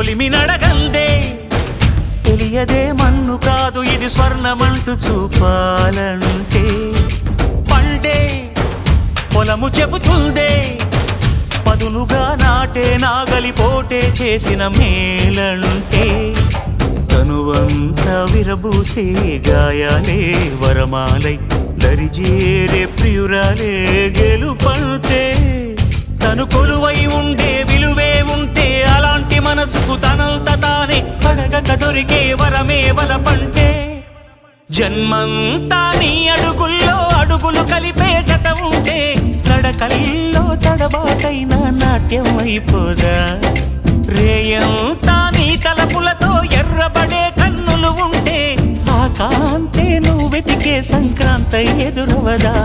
కొలిమి నడగందే తెలియదే మన్ను కాదు ఇది స్వర్ణమంటూ చూపాలంటే పండే పొలము చెబుతుందే పదునుగా నాటే నాగలి పోటే చేసిన మేలంటే తనువంతా విరబూసే గాయాలే వరమాలై దరిజేరే ప్రియురాలే గెలుపంటే తను కొలువై ఉండే విలువే ఉంటే అలాంటి మనసుకు తనంత తానే అడగక దొరికే వరమే వలపంటే జన్మంతా నీ అడుగుల్లో అడుగులు కలిపే జత ఉంటే నడకల్లో తడబాటైన నాట్యం అయిపోదా రేయంతా నీ తలపులతో ఎర్రబడే కన్నులు ఉంటే ఆ కాంతే నువ్వు వెతికే సంక్రాంతి ఎదురవదా